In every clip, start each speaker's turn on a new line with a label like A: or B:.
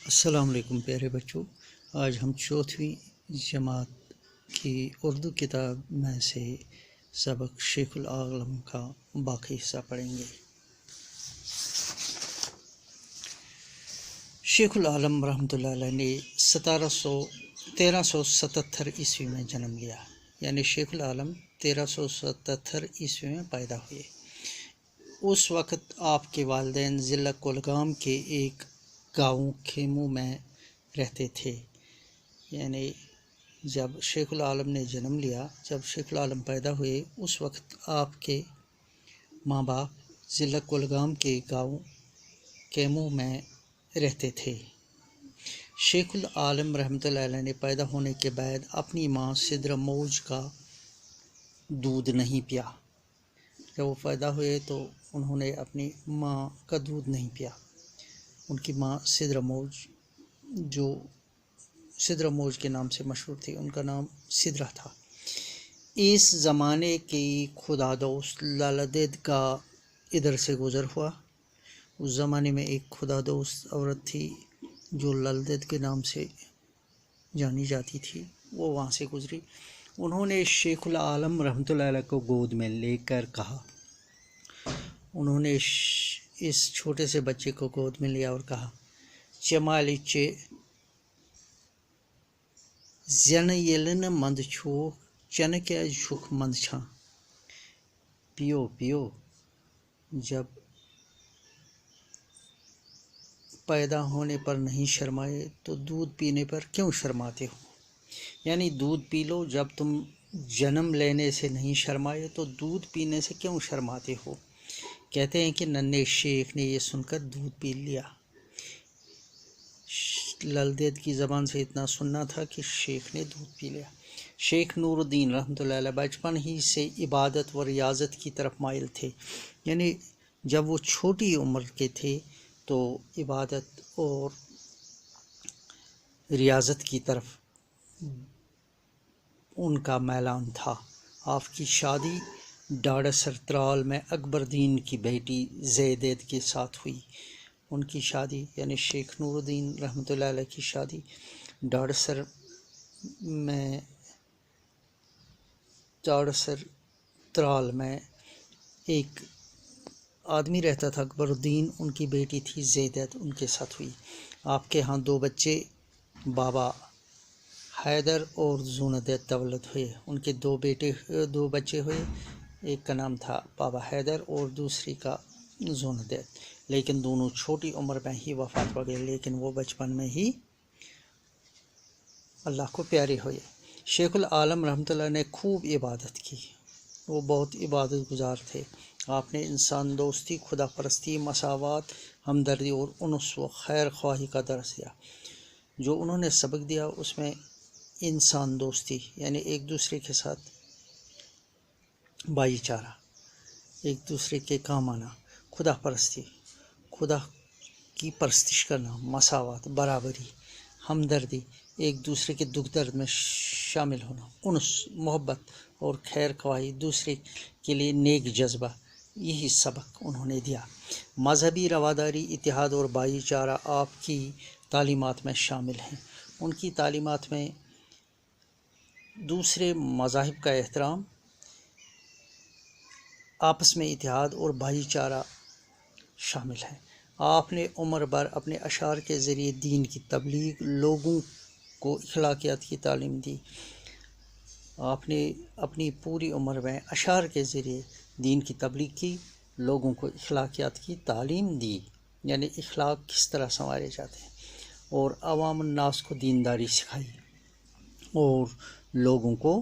A: السلام علیکم پیارے بچوں، آج ہم چوتھویں جماعت کی اردو کتاب میں سے سبق شیخ العالم کا باقی حصہ پڑھیں گے۔ شیخ العالم رحمۃ اللہ علیہ نے 1377 عیسوی میں جنم لیا، یعنی شیخ العالم 1377 عیسوی میں پیدا ہوئے۔ اس وقت آپ کے والدین ضلع کولگام کے ایک گاؤں کھیمو میں رہتے تھے۔ یعنی جب شیخ العالم نے جنم لیا، جب شیخ العالم پیدا ہوئے، اس وقت آپ کے ماں باپ ضلع کولگام کے گاؤں کھیمو میں رہتے تھے۔ شیخ العالم رحمۃ اللہ علیہ نے پیدا ہونے کے بعد اپنی ماں سدرہ موج کا دودھ نہیں پیا۔ جب وہ پیدا ہوئے تو انہوں نے اپنی ماں کا دودھ نہیں پیا۔ ان کی ماں سدرہ موج، جو سدرہ موج کے نام سے مشہور تھی، ان کا نام سدرہ تھا۔ اس زمانے کی خدا دوست للدید کا ادھر سے گزر ہوا۔ اس زمانے میں ایک خدا دوست عورت تھی جو للدید کے نام سے جانی جاتی تھی، وہ وہاں سے گزری۔ انہوں نے شیخ العالم رحمۃ اللہ علیہ کو گود میں لے کر کہا، انہوں نے اس چھوٹے سے بچے کو گود میں لیا اور کہا، چمالی چے زن یلن مند چھوک چن کیا چھک مند چھاں، پیو پیو۔ جب پیدا ہونے پر نہیں شرمائے تو دودھ پینے پر کیوں شرماتے ہو؟ یعنی دودھ پی لو، جب تم جنم لینے سے نہیں شرمائے تو دودھ پینے سے کیوں شرماتے ہو؟ کہتے ہیں کہ ننھے شیخ نے یہ سن کر دودھ پی لیا۔ للدید کی زبان سے اتنا سننا تھا کہ شیخ نے دودھ پی لیا۔ شیخ نور الدین رحمۃ اللہ علیہ بچپن ہی سے عبادت و ریاضت کی طرف مائل تھے۔ یعنی جب وہ چھوٹی عمر کے تھے تو عبادت اور ریاضت کی طرف ان کا میلان تھا۔ آپ کی شادی ڈاڑسر ترال میں اکبر دین کی بیٹی زیدید کے ساتھ ہوئی۔ ان کی شادی یعنی شیخ نور الدین رحمۃ اللہ علیہ کی شادی ڈاڑسر ترال میں ایک آدمی رہتا تھا اکبر الدین، ان کی بیٹی تھی زیدید، ان کے ساتھ ہوئی۔ آپ کے ہاں 2 بچے بابا حیدر اور زوندید تولد ہوئے۔ ان کے 2 بچے ہوئے، ایک کا نام تھا بابا حیدر اور دوسری کا زوندید، لیکن دونوں چھوٹی عمر میں ہی وفات پا گئے، لیکن وہ بچپن میں ہی اللہ کو پیارے ہوئے۔ شیخ العالم رحمۃ اللہ نے خوب عبادت کی، وہ بہت عبادت گزار تھے۔ آپ نے انسان دوستی، خدا پرستی، مساوات، ہمدردی اور انس و خیر خواہی کا درس دیا۔ جو انہوں نے سبق دیا اس میں انسان دوستی یعنی ایک دوسرے کے ساتھ بھائی چارہ، ایک دوسرے کے کام آنا، خدا پرستی، خدا کی پرستش کرنا، مساوات برابری، ہمدردی، ایک دوسرے کے دکھ درد میں شامل ہونا، انس محبت اور خیر خواہی، دوسرے کے لیے نیک جذبہ، یہی سبق انہوں نے دیا۔ مذہبی رواداری، اتحاد اور بھائی چارہ آپ کی تعلیمات میں شامل ہیں۔ ان کی تعلیمات میں دوسرے مذاہب کا احترام، آپس میں اتحاد اور بھائی چارہ شامل ہے۔ آپ نے عمر بھر اپنے اشعار کے ذریعے دین کی تبلیغ، لوگوں کو اخلاقیات کی تعلیم دی۔ آپ نے اپنی پوری عمر میں اشعار کے ذریعے دین کی تبلیغ کی، لوگوں کو اخلاقیات کی تعلیم دی، یعنی اخلاق کس طرح سنوارے جاتے ہیں، اور عوام الناس کو دینداری سکھائی اور لوگوں کو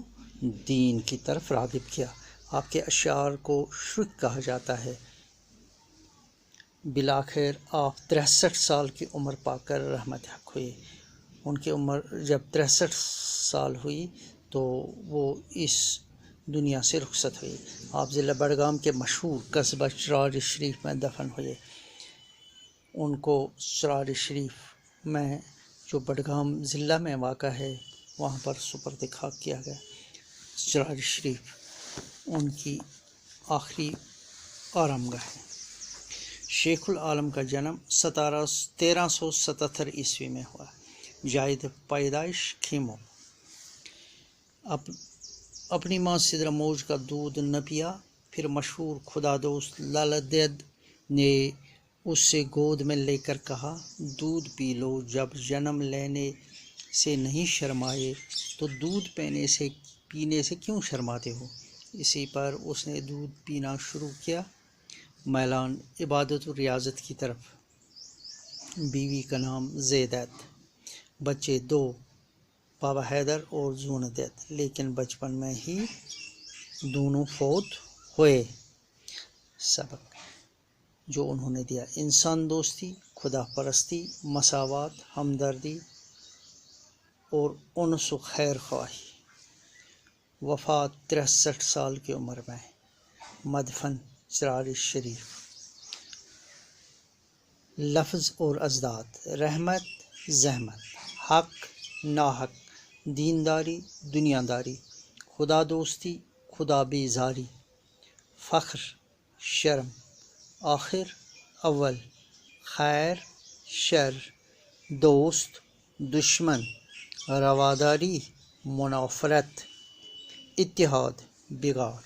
A: دین کی طرف راغب کیا۔ آپ کے اشعار کو شرک کہا جاتا ہے۔ بالآخر آپ 63 سال کی عمر پا کر رحمت حق ہوئے۔ ان کی عمر جب 63 سال ہوئی تو وہ اس دنیا سے رخصت ہوئی۔ آپ ضلع بڑگام کے مشہور قصبہ چراری شریف میں دفن ہوئے۔ ان کو چراری شریف میں جو بڑگام ضلع میں واقع ہے وہاں پر سپرد خاک کیا گیا۔ چراری شریف ان کی آخری آرام گاہ ہے۔ شیخ العالم کا جنم 1377 عیسوی میں ہوا۔ جائد پیدائش کھیمو۔ اپنی ماں سدرہ موج کا دودھ نہ پیا، پھر مشہور خدا دوست لالا دید نے اس سے گود میں لے کر کہا، دودھ پی لو، جب جنم لینے سے نہیں شرمائے تو دودھ پینے سے کیوں شرماتے ہو؟ اسی پر اس نے دودھ پینا شروع کیا، میلان عبادت و ریاضت کی طرف۔ بیوی کا نام زیدت، بچے 2، بابا حیدر اور زوندید، لیکن بچپن میں ہی دونوں فوت ہوئے۔ سبق جو انہوں نے دیا: انسان دوستی، خدا پرستی، مساوات، ہمدردی اور انس و خیر خواہی۔ وفات 63 سال کی عمر میں، مدفن چراغ شریف۔ لفظ اور اجداد: رحمت، زحمت، حق، ناحق، دینداری، دنیاداری، خدا دوستی، خدا بیزاری، فخر، شرم، آخر، اول، خیر، شر، دوست، دشمن، رواداری، منافرت، اتحاد، بگاڑ۔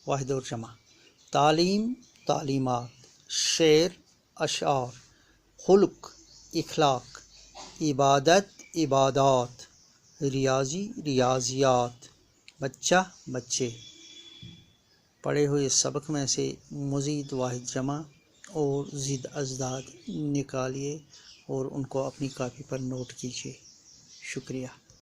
A: واحد اور جمع: تعلیم، تعلیمات، شعر، اشعار، خلق، اخلاق، عبادت، عبادات، ریاضی، ریاضیات، بچہ، بچے۔ پڑھے ہوئے سبق میں سے مزید واحد جمع اور زید اجداد نکالیے اور ان کو اپنی کاپی پر نوٹ کیجیے۔ شکریہ۔